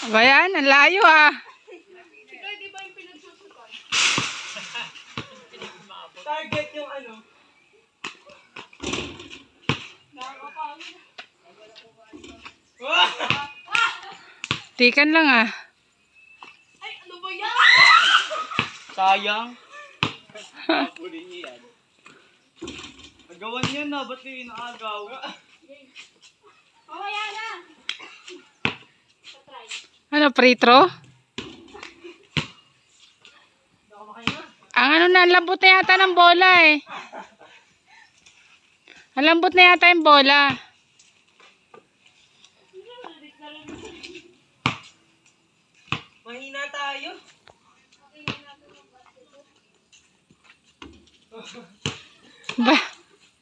Aba yan, ang layo ah. Ikaw, di ba yung pinagsusukan? Target yung ano. Nakakapangin. Tikan lang ah. Ay, ano ba yan? Sayang. Puli niya yan. Agawan niya na, ba't kayo inaagaw? Mamaya na. Patry. Ano, pretro? Ang ano na, ang lambot na yata ng bola eh. Ang lambot na yata yung bola. Mahina tayo. Ba?